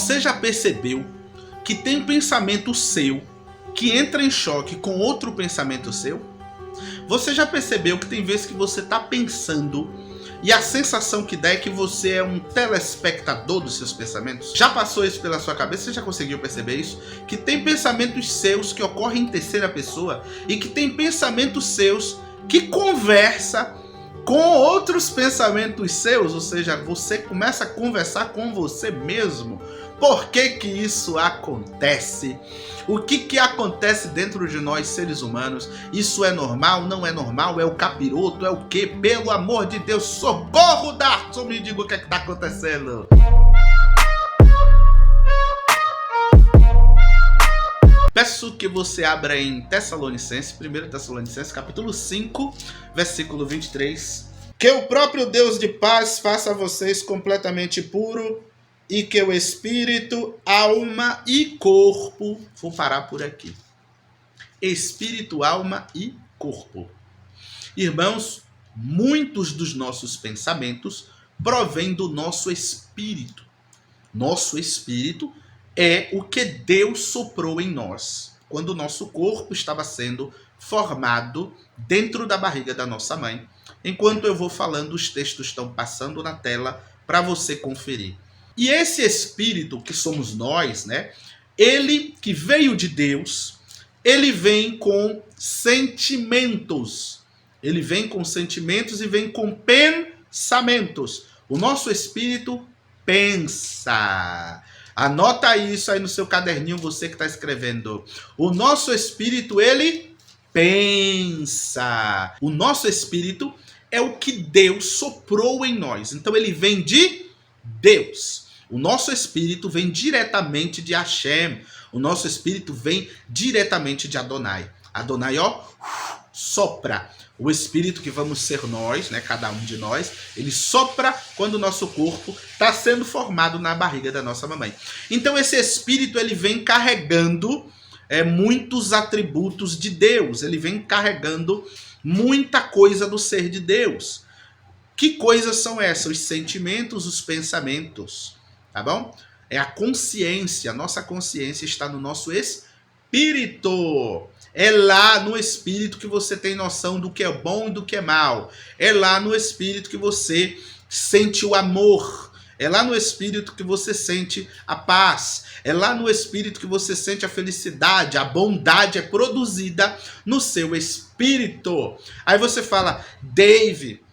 Você já percebeu que tem um pensamento seu que entra em choque com outro pensamento seu? Você já percebeu que tem vezes que você está pensando e a sensação que dá é que você é um telespectador dos seus pensamentos? Já passou isso pela sua cabeça? Você já conseguiu perceber isso? Que tem pensamentos seus que ocorrem em terceira pessoa e que tem pensamentos seus que conversa com outros pensamentos seus, ou seja, você começa a conversar com você mesmo. Por que que isso acontece? O que acontece dentro de nós seres humanos? Isso é normal? Não é normal? É o capiroto? É o quê? Pelo amor de Deus, socorro, Darson, me diga o que está acontecendo. Peço que você abra em Tessalonicenses, 1 Tessalonicenses, capítulo 5, versículo 23. Que o próprio Deus de paz faça vocês completamente puro e que o espírito, alma e corpo... Vou parar por aqui. Espírito, alma e corpo. Irmãos, muitos dos nossos pensamentos provêm do nosso espírito. Nosso espírito é o que Deus soprou em nós, quando o nosso corpo estava sendo formado dentro da barriga da nossa mãe. Enquanto eu vou falando, os textos estão passando na tela para você conferir. E esse espírito que somos nós, né? Ele que veio de Deus, ele vem com sentimentos. Ele vem com sentimentos e vem com pensamentos. O nosso espírito pensa. Anota isso aí no seu caderninho, você que está escrevendo. O nosso espírito, ele pensa. O nosso espírito é o que Deus soprou em nós. Então ele vem de Deus. O nosso espírito vem diretamente de Hashem. O nosso espírito vem diretamente de Adonai. Adonai, ó, sopra. O espírito que vamos ser nós, né, cada um de nós, ele sopra quando o nosso corpo está sendo formado na barriga da nossa mamãe. Então esse espírito, ele vem carregando muitos atributos de Deus. Ele vem carregando muita coisa do ser de Deus. Que coisas são essas? Os sentimentos, os pensamentos. Tá bom? É a consciência. A nossa consciência está no nosso espírito. É lá no espírito que você tem noção do que é bom e do que é mal. É lá no espírito que você sente o amor. É lá no espírito que você sente a paz. É lá no espírito que você sente a felicidade. A bondade é produzida no seu espírito. Aí você fala, Dave,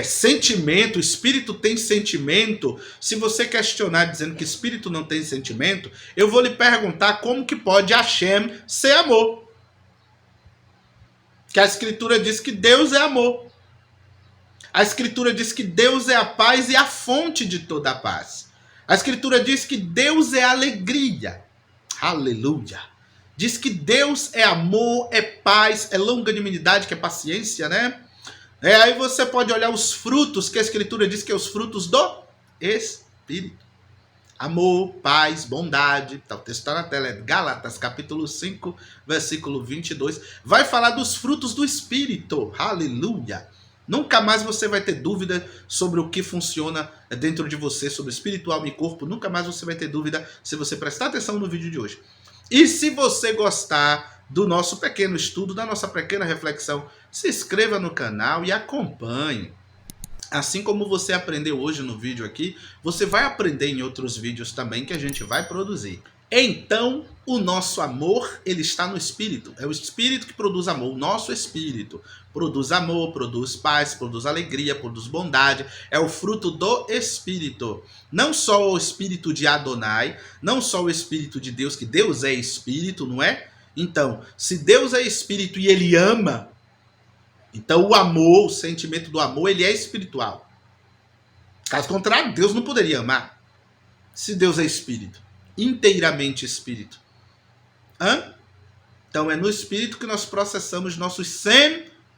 sentimento, espírito tem sentimento. Se você questionar dizendo que espírito não tem sentimento, eu vou lhe perguntar como que pode Hashem ser amor. Que a escritura diz que Deus é amor. A escritura diz que Deus é a paz e a fonte de toda a paz. A escritura diz que Deus é alegria. Aleluia. Diz que Deus é amor, é paz, é longanimidade, que é paciência, né? Aí você pode olhar os frutos, que a escritura diz que é os frutos do Espírito. Amor, paz, bondade. Tá, o texto está na tela, é Gálatas, capítulo 5, versículo 22. Vai falar dos frutos do Espírito. Aleluia. Nunca mais você vai ter dúvida sobre o que funciona dentro de você, sobre espírito, alma e corpo. Nunca mais você vai ter dúvida se você prestar atenção no vídeo de hoje. E se você gostar do nosso pequeno estudo, da nossa pequena reflexão, se inscreva no canal e acompanhe. Assim como você aprendeu hoje no vídeo aqui, você vai aprender em outros vídeos também que a gente vai produzir. Então, o nosso amor, ele está no espírito. É o espírito que produz amor. O nosso espírito produz amor, produz paz, produz alegria, produz bondade. É o fruto do espírito. Não só o espírito de Adonai, não só o espírito de Deus, que Deus é espírito, não é? Então, se Deus é espírito e ele ama, então o amor, o sentimento do amor, ele é espiritual. Caso contrário, Deus não poderia amar. Se Deus é espírito, inteiramente espírito. Então é no espírito que nós processamos nossos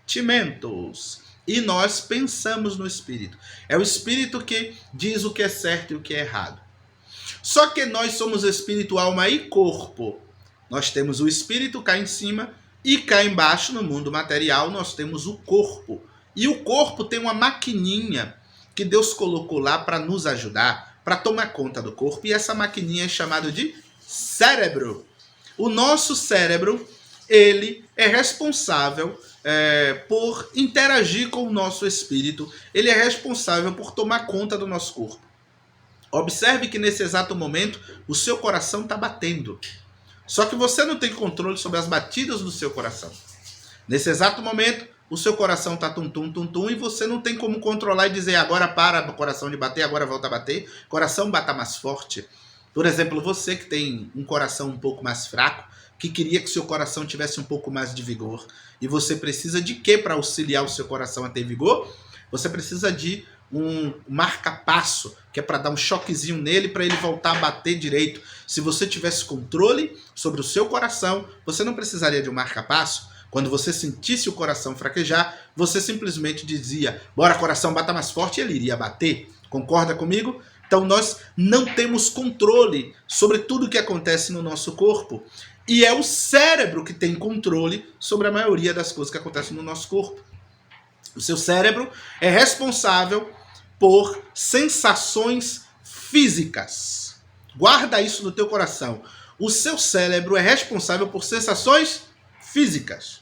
sentimentos. E nós pensamos no espírito. É o espírito que diz o que é certo e o que é errado. Só que nós somos espírito, alma e corpo. Nós temos o espírito cá em cima e cá embaixo, no mundo material, nós temos o corpo. E o corpo tem uma maquininha que Deus colocou lá para nos ajudar, para tomar conta do corpo. E essa maquininha é chamada de cérebro. O nosso cérebro, ele é responsável por interagir com o nosso espírito. Ele é responsável por tomar conta do nosso corpo. Observe que nesse exato momento o seu coração está batendo. Só que você não tem controle sobre as batidas do seu coração. Nesse exato momento, o seu coração está tum-tum, tum-tum, e você não tem como controlar e dizer agora para o coração de bater, agora volta a bater. Coração bata mais forte. Por exemplo, você que tem um coração um pouco mais fraco, que queria que o seu coração tivesse um pouco mais de vigor. E você precisa de quê para auxiliar o seu coração a ter vigor? Você precisa de um marca-passo, que é para dar um choquezinho nele para ele voltar a bater direito. Se você tivesse controle sobre o seu coração, você não precisaria de um marca-passo. Quando você sentisse o coração fraquejar, você simplesmente dizia, bora coração, bata mais forte, e ele iria bater. Concorda comigo? Então nós não temos controle sobre tudo o que acontece no nosso corpo. E é o cérebro que tem controle sobre a maioria das coisas que acontecem no nosso corpo. O seu cérebro é responsável por sensações físicas. Guarda isso no teu coração. O seu cérebro é responsável por sensações físicas.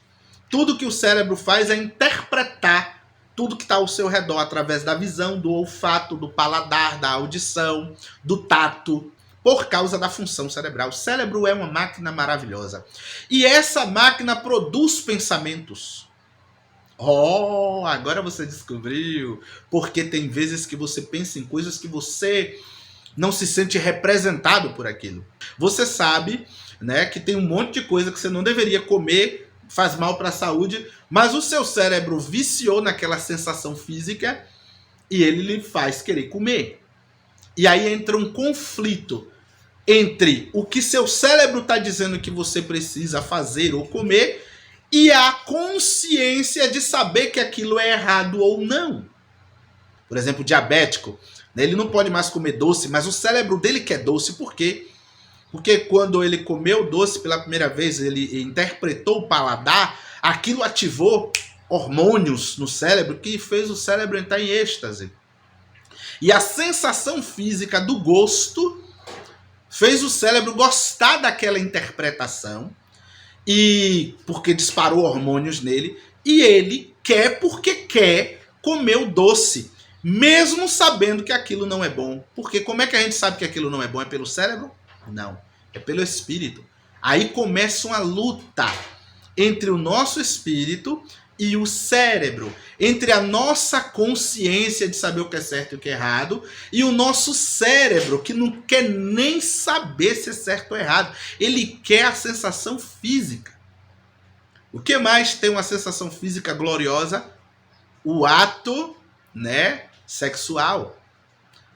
Tudo que o cérebro faz é interpretar tudo que está ao seu redor através da visão, do olfato, do paladar, da audição, do tato, por causa da função cerebral. O cérebro é uma máquina maravilhosa. E essa máquina produz pensamentos. Oh, agora você descobriu. Porque tem vezes que você pensa em coisas que você não se sente representado por aquilo. Você sabe, né, que tem um monte de coisa que você não deveria comer, faz mal para a saúde, mas o seu cérebro viciou naquela sensação física e ele lhe faz querer comer. E aí entra um conflito entre o que seu cérebro está dizendo que você precisa fazer ou comer e a consciência de saber que aquilo é errado ou não. Por exemplo, o diabético, né, ele não pode mais comer doce, mas o cérebro dele quer doce. Por quê? Porque quando ele comeu doce pela primeira vez, ele interpretou o paladar, aquilo ativou hormônios no cérebro que fez o cérebro entrar em êxtase. E a sensação física do gosto fez o cérebro gostar daquela interpretação, e porque disparou hormônios nele, e ele quer porque quer comer o doce, mesmo sabendo que aquilo não é bom. Porque como é que a gente sabe que aquilo não é bom? É pelo cérebro? Não, é pelo espírito. Aí começa uma luta entre o nosso espírito e o cérebro, entre a nossa consciência de saber o que é certo e o que é errado, e o nosso cérebro, que não quer nem saber se é certo ou errado. Ele quer a sensação física. O que mais tem uma sensação física gloriosa? O ato, né, sexual.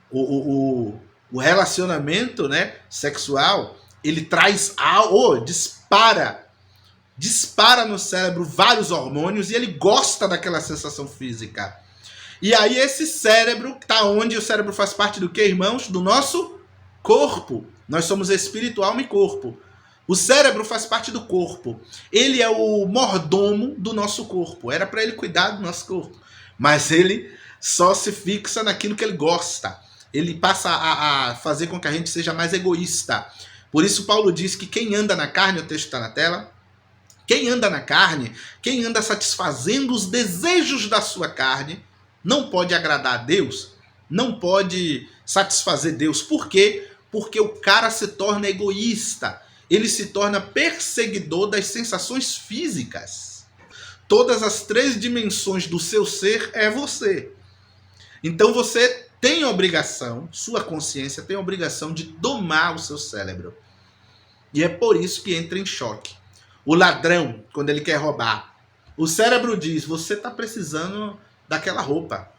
O relacionamento, né, sexual, ele traz dispara no cérebro vários hormônios e ele gosta daquela sensação física. E aí esse cérebro está onde? O cérebro faz parte do que, irmãos? Do nosso corpo. Nós somos espírito, alma e corpo. O cérebro faz parte do corpo. Ele é o mordomo do nosso corpo. Era para ele cuidar do nosso corpo. Mas ele só se fixa naquilo que ele gosta. Ele passa a fazer com que a gente seja mais egoísta. Por isso Paulo diz que quem anda na carne, o texto está na tela, quem anda na carne, quem anda satisfazendo os desejos da sua carne, não pode agradar a Deus, não pode satisfazer Deus. Por quê? Porque o cara se torna egoísta, ele se torna perseguidor das sensações físicas. Todas as 3 dimensões do seu ser é você. Então você tem obrigação, sua consciência tem obrigação de domar o seu cérebro. E é por isso que entra em choque. O ladrão, quando ele quer roubar, o cérebro diz, você está precisando daquela roupa.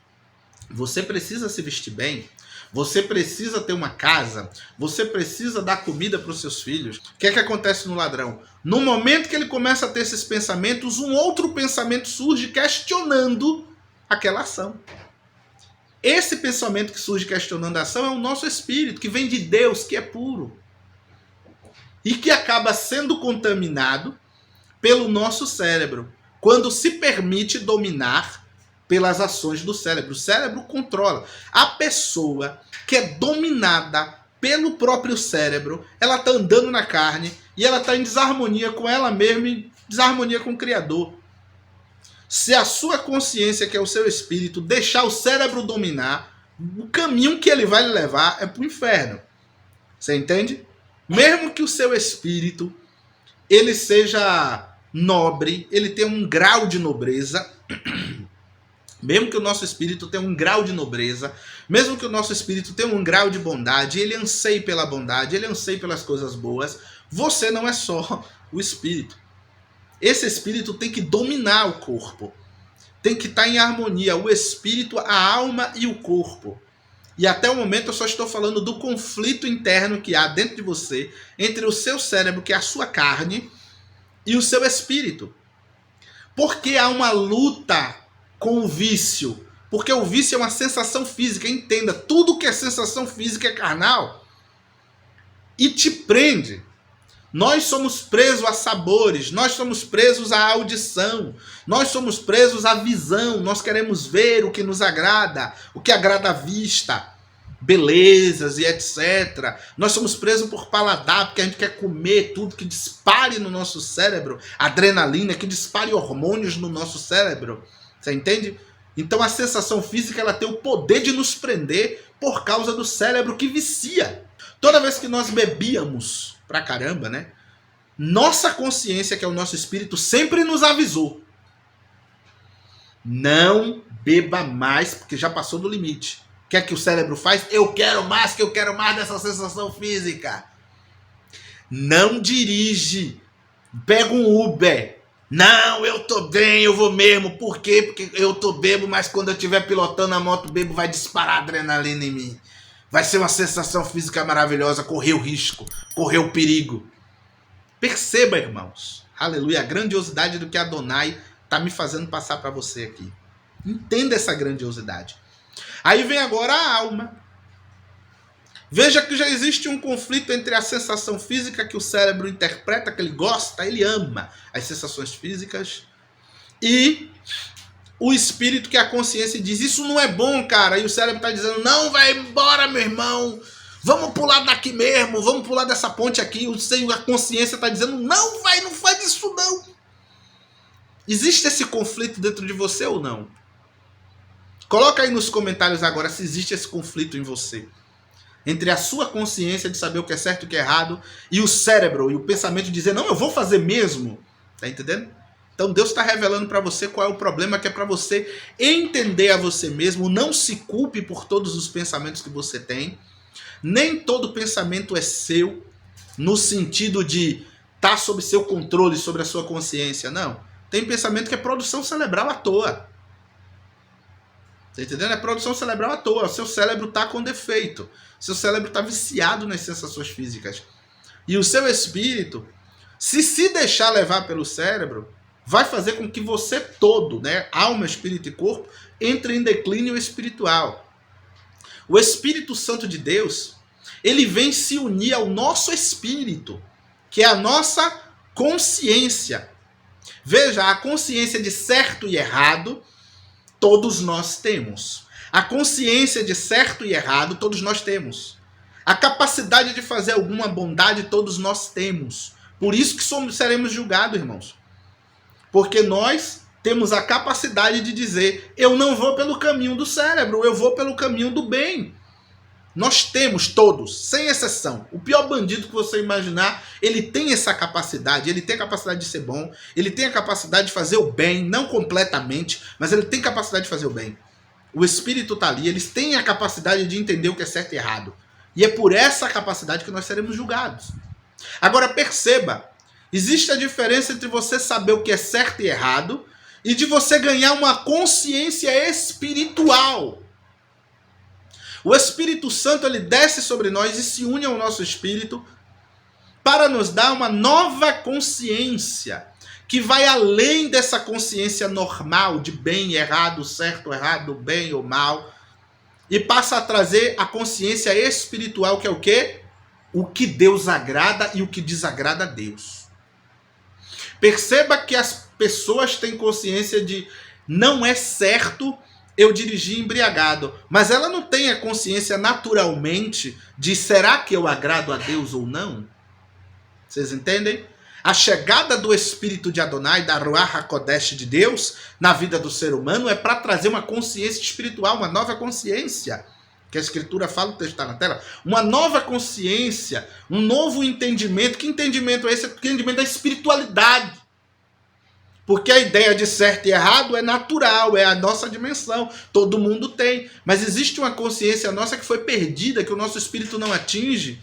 Você precisa se vestir bem. Você precisa ter uma casa. Você precisa dar comida para os seus filhos. O que é que acontece no ladrão? No momento que ele começa a ter esses pensamentos, um outro pensamento surge questionando aquela ação. Esse pensamento que surge questionando a ação é o nosso espírito, que vem de Deus, que é puro. E que acaba sendo contaminado pelo nosso cérebro, quando se permite dominar pelas ações do cérebro. O cérebro controla. A pessoa que é dominada pelo próprio cérebro, ela está andando na carne e ela está em desarmonia com ela mesma e desarmonia com o Criador. Se a sua consciência, que é o seu espírito, deixar o cérebro dominar, o caminho que ele vai lhe levar é para o inferno. Você entende? Mesmo que o seu espírito ele seja nobre, ele tenha um grau de nobreza, mesmo que o nosso espírito tenha um grau de nobreza, mesmo que o nosso espírito tenha um grau de bondade, ele anseie pela bondade, ele anseie pelas coisas boas, você não é só o espírito. Esse espírito tem que dominar o corpo. Tem que estar em harmonia o espírito, a alma e o corpo. E até o momento eu só estou falando do conflito interno que há dentro de você entre o seu cérebro, que é a sua carne, e o seu espírito. Porque há uma luta com o vício. Porque o vício é uma sensação física. Entenda, tudo que é sensação física é carnal. E te prende. Nós somos presos a sabores, nós somos presos à audição, nós somos presos à visão, nós queremos ver o que nos agrada, o que agrada à vista, belezas e etc. Nós somos presos por paladar, porque a gente quer comer tudo que dispare no nosso cérebro, adrenalina, que dispare hormônios no nosso cérebro. Você entende? Então a sensação física ela tem o poder de nos prender por causa do cérebro que vicia. Toda vez que nós bebíamos pra caramba, né? Nossa consciência, que é o nosso espírito, sempre nos avisou. Não beba mais, porque já passou do limite. O que é que o cérebro faz? Eu quero mais, que eu quero mais dessa sensação física. Não dirige. Pega um Uber. Não, eu tô bem, eu vou mesmo. Por quê? Porque eu tô bebo, mas quando eu estiver pilotando a moto bebo, vai disparar adrenalina em mim. Vai ser uma sensação física maravilhosa, correr o risco, correr o perigo. Perceba, irmãos, aleluia, a grandiosidade do que Adonai está me fazendo passar para você aqui. Entenda essa grandiosidade. Aí vem agora a alma. Veja que já existe um conflito entre a sensação física que o cérebro interpreta, que ele gosta, ele ama as sensações físicas, e o espírito, que é a consciência, diz, isso não é bom, cara. E o cérebro está dizendo, não, vai embora, meu irmão. Vamos pular daqui mesmo, vamos pular dessa ponte aqui. A consciência está dizendo, não, vai, não faz isso não. Existe esse conflito dentro de você ou não? Coloca aí nos comentários agora se existe esse conflito em você. Entre a sua consciência de saber o que é certo e o que é errado, e o cérebro e o pensamento de dizer, não, eu vou fazer mesmo. Tá entendendo? Então Deus está revelando para você qual é o problema, que é para você entender a você mesmo. Não se culpe por todos os pensamentos que você tem. Nem todo pensamento é seu, no sentido de estar sob seu controle, sobre a sua consciência. Não. Tem pensamento que é produção cerebral à toa. Tá entendendo? É produção cerebral à toa. O seu cérebro está com defeito. Seu cérebro está viciado nas sensações físicas. E o seu espírito, se deixar levar pelo cérebro, vai fazer com que você todo, né, alma, espírito e corpo, entre em declínio espiritual. O Espírito Santo de Deus, ele vem se unir ao nosso espírito, que é a nossa consciência. Veja, a consciência de certo e errado, todos nós temos. A consciência de certo e errado, todos nós temos. A capacidade de fazer alguma bondade, todos nós temos. Por isso que seremos julgados, irmãos. Porque nós temos a capacidade de dizer, eu não vou pelo caminho do cérebro, eu vou pelo caminho do bem. Nós temos todos, sem exceção. O pior bandido que você imaginar, ele tem essa capacidade, ele tem a capacidade de ser bom, ele tem a capacidade de fazer o bem, não completamente, mas ele tem capacidade de fazer o bem. O Espírito está ali, eles têm a capacidade de entender o que é certo e errado. E é por essa capacidade que nós seremos julgados. Agora perceba, existe a diferença entre você saber o que é certo e errado e de você ganhar uma consciência espiritual. O Espírito Santo, ele desce sobre nós e se une ao nosso espírito para nos dar uma nova consciência que vai além dessa consciência normal de bem e errado, certo, errado, bem ou mal, e passa a trazer a consciência espiritual, que é o quê? O que Deus agrada e o que desagrada a Deus. Perceba que as pessoas têm consciência de não é certo eu dirigir embriagado. Mas ela não tem a consciência naturalmente de será que eu agrado a Deus ou não? Vocês entendem? A chegada do Espírito de Adonai, da Ruach HaKodesh de Deus, na vida do ser humano é para trazer uma consciência espiritual, uma nova consciência. Que a Escritura fala, o texto está na tela. Uma nova consciência, um novo entendimento. Que entendimento é esse? O entendimento da espiritualidade. Porque a ideia de certo e errado é natural, é a nossa dimensão. Todo mundo tem. Mas existe uma consciência nossa que foi perdida, que o nosso espírito não atinge,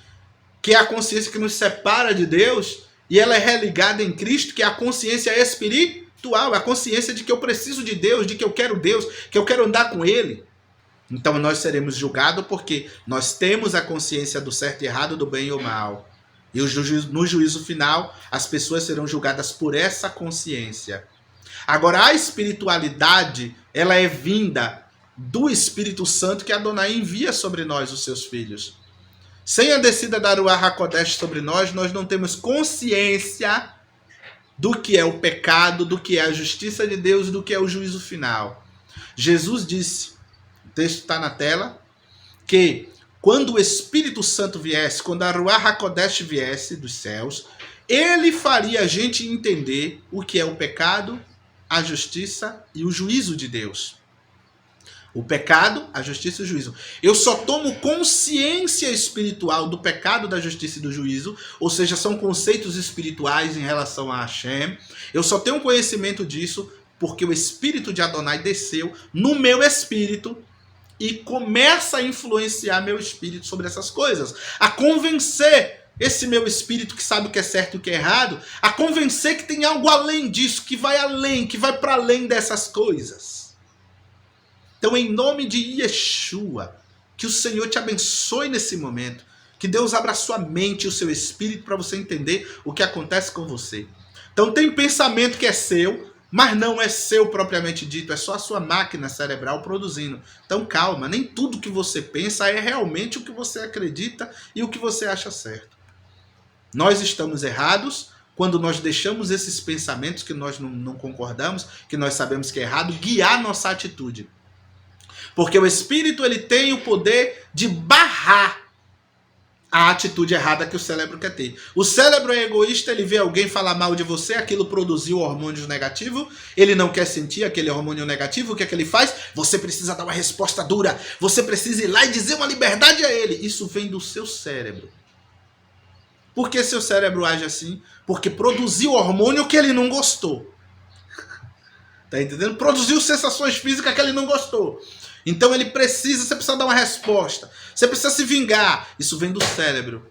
que é a consciência que nos separa de Deus, e ela é religada em Cristo, que é a consciência espiritual, a consciência de que eu preciso de Deus, de que eu quero Deus, que eu quero andar com Ele. Então nós seremos julgados porque nós temos a consciência do certo e errado, do bem e o mal. E no juízo final, as pessoas serão julgadas por essa consciência. Agora, a espiritualidade, ela é vinda do Espírito Santo que Adonai envia sobre nós, os seus filhos. Sem a descida da Ruach HaKodesh sobre nós, nós não temos consciência do que é o pecado, do que é a justiça de Deus, do que é o juízo final. Jesus disse, o texto está na tela, que quando o Espírito Santo viesse, quando a Ruach HaKodesh viesse dos céus, ele faria a gente entender o que é o pecado, a justiça e o juízo de Deus. O pecado, a justiça e o juízo. Eu só tomo consciência espiritual do pecado, da justiça e do juízo, ou seja, são conceitos espirituais em relação a Hashem. Eu só tenho conhecimento disso porque o Espírito de Adonai desceu no meu espírito e começa a influenciar meu espírito sobre essas coisas, a convencer esse meu espírito que sabe o que é certo e o que é errado, a convencer que tem algo além disso, que vai além, que vai para além dessas coisas. Então, em nome de Yeshua, que o Senhor te abençoe nesse momento, que Deus abra a sua mente e o seu espírito para você entender o que acontece com você. Então, tem pensamento que é seu, mas não é seu propriamente dito, é só a sua máquina cerebral produzindo. Então, calma, nem tudo que você pensa é realmente o que você acredita e o que você acha certo. Nós estamos errados quando nós deixamos esses pensamentos que nós não concordamos, que nós sabemos que é errado, guiar nossa atitude. Porque o Espírito ele tem o poder de barrar a atitude errada que o cérebro quer ter. O cérebro é egoísta, ele vê alguém falar mal de você, aquilo produziu hormônio negativo, ele não quer sentir aquele hormônio negativo, o que é que ele faz? Você precisa dar uma resposta dura, você precisa ir lá e dizer uma liberdade a ele. Isso vem do seu cérebro. Por que seu cérebro age assim? Porque produziu hormônio que ele não gostou. Tá entendendo? Produziu sensações físicas que ele não gostou. Então você precisa dar uma resposta. Você precisa se vingar. Isso vem do cérebro.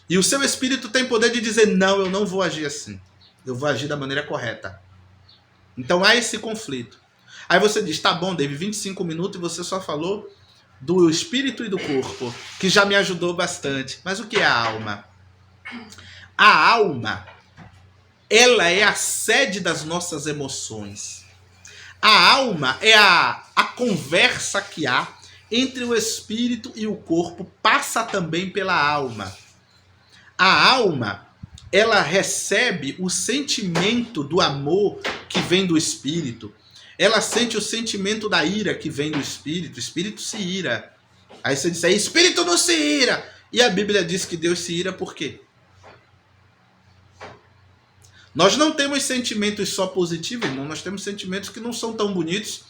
E o seu espírito tem poder de dizer, não, eu não vou agir assim. Eu vou agir da maneira correta. Então há esse conflito. Aí você diz, tá bom, David, 25 minutos e você só falou do espírito e do corpo, que já me ajudou bastante. Mas o que é a alma? A alma, ela é a sede das nossas emoções. A alma é a conversa que há entre o espírito e o corpo, passa também pela alma. A alma, ela recebe o sentimento do amor que vem do espírito. Ela sente o sentimento da ira que vem do espírito. O espírito se ira. Aí você diz, espírito não se ira. E a Bíblia diz que Deus se ira por quê? Nós não temos sentimentos só positivos, irmão. Nós temos sentimentos que não são tão bonitos.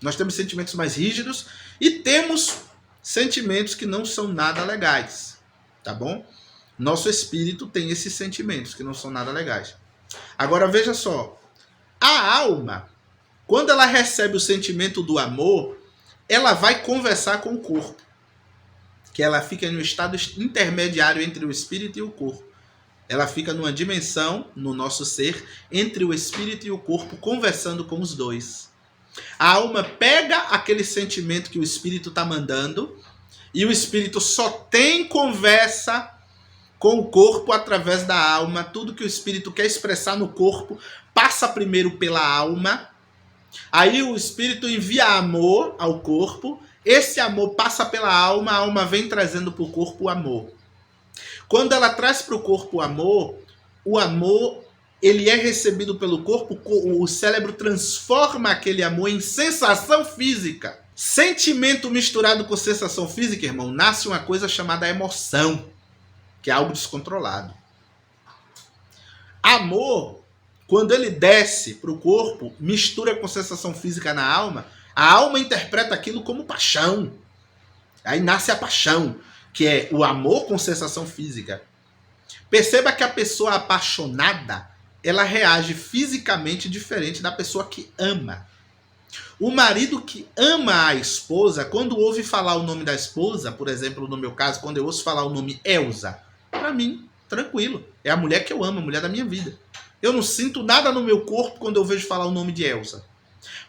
Nós temos sentimentos mais rígidos. E temos sentimentos que não são nada legais. Tá bom? Nosso espírito tem esses sentimentos que não são nada legais. Agora veja só. A alma, quando ela recebe o sentimento do amor, ela vai conversar com o corpo. Que ela fica em um estado intermediário entre o espírito e o corpo. Ela fica numa dimensão, no nosso ser, entre o espírito e o corpo, conversando com os dois. A alma pega aquele sentimento que o espírito está mandando, e o espírito só tem conversa com o corpo através da alma. Tudo que o espírito quer expressar no corpo, passa primeiro pela alma. Aí o espírito envia amor ao corpo, esse amor passa pela alma, a alma vem trazendo para o corpo o amor. Quando ela traz para o corpo o amor ele é recebido pelo corpo, o cérebro transforma aquele amor em sensação física. Sentimento misturado com sensação física, irmão, nasce uma coisa chamada emoção, que é algo descontrolado. Amor, quando ele desce para o corpo, mistura com sensação física na alma, a alma interpreta aquilo como paixão. Aí nasce a paixão, que é o amor com sensação física. Perceba que a pessoa apaixonada, ela reage fisicamente diferente da pessoa que ama. O marido que ama a esposa, quando ouve falar o nome da esposa, por exemplo, no meu caso, quando eu ouço falar o nome Elza, para mim, tranquilo. É a mulher que eu amo, a mulher da minha vida. Eu não sinto nada no meu corpo quando eu vejo falar o nome de Elza.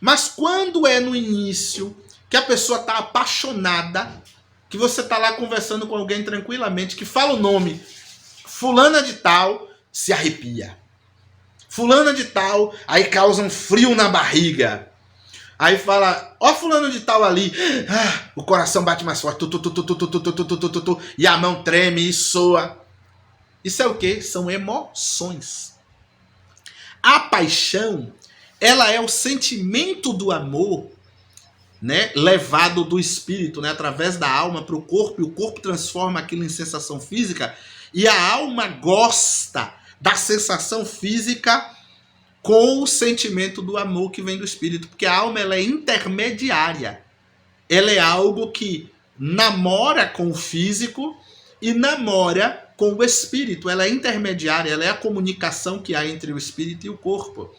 Mas quando é no início, que a pessoa está apaixonada, que você está lá conversando com alguém tranquilamente, que fala o nome fulana de tal, se arrepia. Fulana de tal, aí causa um frio na barriga. Aí fala, ó fulano de tal ali, o coração bate mais forte, e a mão treme e soa. Isso é o quê? São emoções. A paixão, ela é o sentimento do amor, né, levado do espírito, né, através da alma para o corpo, e o corpo transforma aquilo em sensação física, e a alma gosta da sensação física com o sentimento do amor que vem do espírito, porque a alma ela é intermediária. Ela é algo que namora com o físico e namora com o espírito. Ela é intermediária, ela é a comunicação que há entre o espírito e o corpo.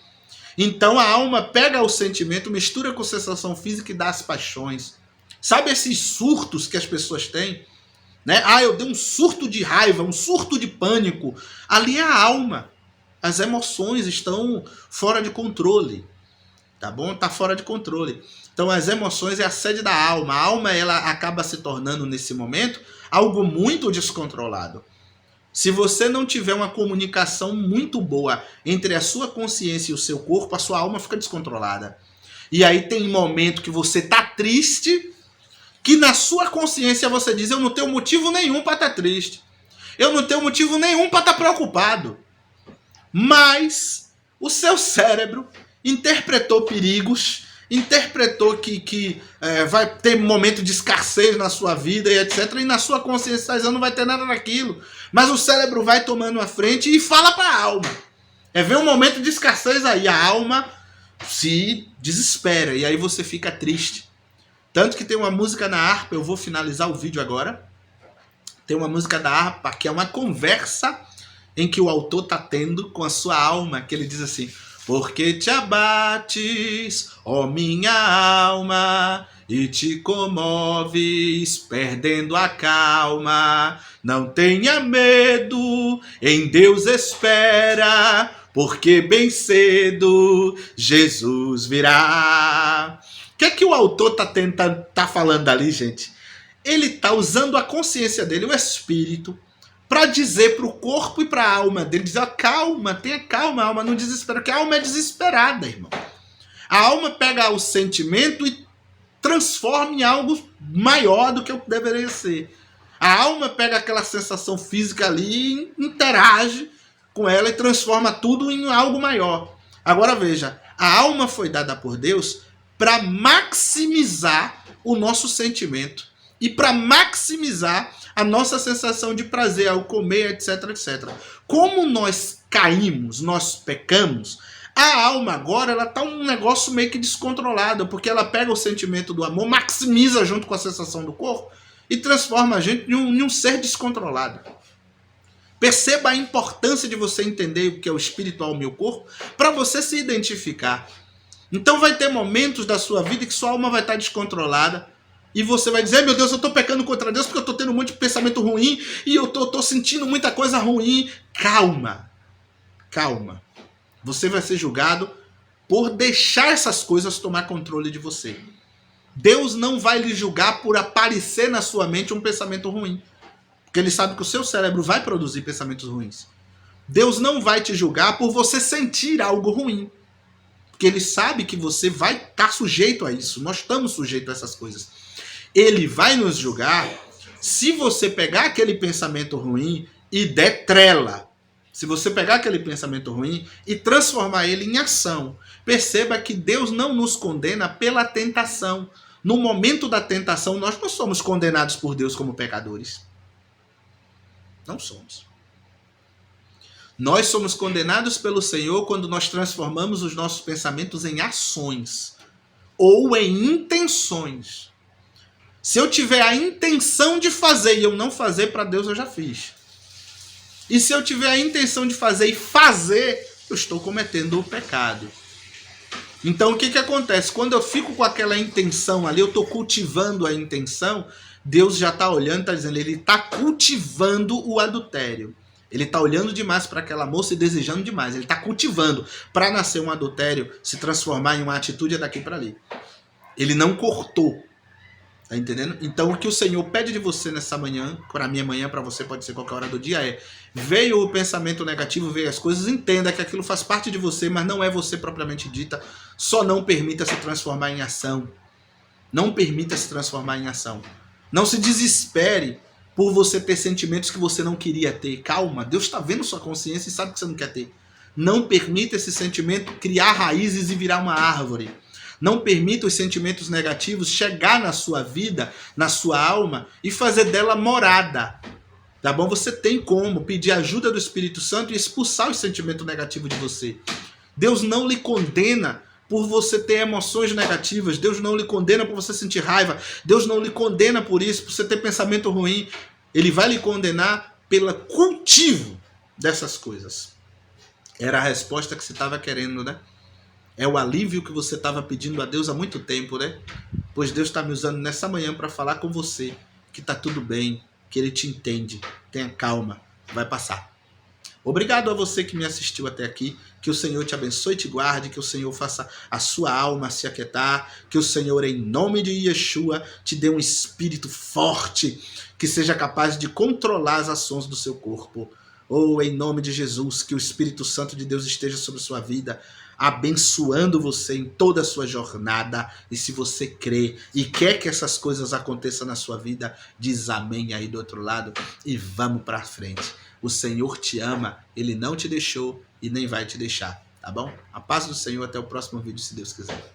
Então a alma pega o sentimento, mistura com a sensação física e dá as paixões. Sabe esses surtos que as pessoas têm? Né? Eu dei um surto de raiva, um surto de pânico. Ali é a alma. As emoções estão fora de controle, tá bom? Tá fora de controle. Então as emoções é a sede da alma. A alma ela acaba se tornando nesse momento algo muito descontrolado. Se você não tiver uma comunicação muito boa entre a sua consciência e o seu corpo, a sua alma fica descontrolada. E aí tem momento que você tá triste, que na sua consciência você diz, eu não tenho motivo nenhum para estar triste. Eu não tenho motivo nenhum para estar preocupado. Mas o seu cérebro interpretou perigos, interpretou que vai ter momento de escassez na sua vida e etc. E na sua consciência está dizendo, não vai ter nada daquilo. Mas o cérebro vai tomando a frente e fala para a alma. Vem um momento de escassez aí, a alma se desespera e aí você fica triste. Tanto que tem uma música na harpa, eu vou finalizar o vídeo agora. Tem uma música da harpa que é uma conversa em que o autor está tendo com a sua alma, que ele diz assim, porque te abates, ó minha alma, e te comoves, perdendo a calma. Não tenha medo, em Deus espera, porque bem cedo Jesus virá. O que é que o autor tá falando ali, gente? Ele está usando a consciência dele, o espírito, para dizer para o corpo e para a alma dele, dizer, calma, tenha calma, alma, não desespera, porque a alma é desesperada, irmão. A alma pega o sentimento e transforma em algo maior do que o que deveria ser. A alma pega aquela sensação física ali e interage com ela e transforma tudo em algo maior. Agora veja, a alma foi dada por Deus para maximizar o nosso sentimento e para maximizar a nossa sensação de prazer ao comer, etc, etc. Como nós caímos, nós pecamos, a alma agora ela tá um negócio meio que descontrolado, porque ela pega o sentimento do amor, maximiza junto com a sensação do corpo e transforma a gente em um ser descontrolado. Perceba a importância de você entender o que é o espírito, alma e o corpo, para você se identificar. Então vai ter momentos da sua vida que sua alma vai estar descontrolada, e você vai dizer, meu Deus, eu estou pecando contra Deus porque eu estou tendo um monte de pensamento ruim e eu estou sentindo muita coisa ruim. Calma, calma. Você vai ser julgado por deixar essas coisas tomar controle de você. Deus não vai lhe julgar por aparecer na sua mente um pensamento ruim, porque Ele sabe que o seu cérebro vai produzir pensamentos ruins. Deus não vai te julgar por você sentir algo ruim, porque Ele sabe que você vai estar sujeito a isso. Nós estamos sujeitos a essas coisas. Ele vai nos julgar se você pegar aquele pensamento ruim e der trela. Se você pegar aquele pensamento ruim e transformar ele em ação, perceba que Deus não nos condena pela tentação. No momento da tentação, nós não somos condenados por Deus como pecadores. Não somos. Nós somos condenados pelo Senhor quando nós transformamos os nossos pensamentos em ações ou em intenções. Se eu tiver a intenção de fazer e eu não fazer, para Deus eu já fiz. E se eu tiver a intenção de fazer e fazer, eu estou cometendo o pecado. Então o que acontece? Quando eu fico com aquela intenção ali, eu estou cultivando a intenção, Deus já está olhando, está dizendo, ele está cultivando o adultério. Ele está olhando demais para aquela moça e desejando demais. Ele está cultivando para nascer um adultério, se transformar em uma atitude daqui para ali. Ele não cortou. Tá entendendo? Então o que o Senhor pede de você nessa manhã, para mim amanhã, para você pode ser qualquer hora do dia, é: veio o pensamento negativo, veio as coisas, entenda que aquilo faz parte de você, mas não é você propriamente dita. Só não permita se transformar em ação. Não permita se transformar em ação. Não se desespere por você ter sentimentos que você não queria ter. Calma, Deus está vendo sua consciência e sabe que você não quer ter. Não permita esse sentimento criar raízes e virar uma árvore. Não permita os sentimentos negativos chegar na sua vida, na sua alma e fazer dela morada. Tá bom? Você tem como pedir ajuda do Espírito Santo e expulsar os sentimentos negativos de você. Deus não lhe condena por você ter emoções negativas. Deus não lhe condena por você sentir raiva. Deus não lhe condena por isso, por você ter pensamento ruim. Ele vai lhe condenar pelo cultivo dessas coisas. Era a resposta que você estava querendo, né? É o alívio que você estava pedindo a Deus há muito tempo, né? Pois Deus está me usando nessa manhã para falar com você que está tudo bem, que Ele te entende. Tenha calma, vai passar. Obrigado a você que me assistiu até aqui. Que o Senhor te abençoe e te guarde. Que o Senhor faça a sua alma se aquietar. Que o Senhor, em nome de Yeshua, te dê um espírito forte que seja capaz de controlar as ações do seu corpo. Ou em nome de Jesus, que o Espírito Santo de Deus esteja sobre a sua vida, abençoando você em toda a sua jornada. E se você crê e quer que essas coisas aconteçam na sua vida, diz amém aí do outro lado e vamos para frente. O Senhor te ama, Ele não te deixou e nem vai te deixar, tá bom? A paz do Senhor, até o próximo vídeo, se Deus quiser.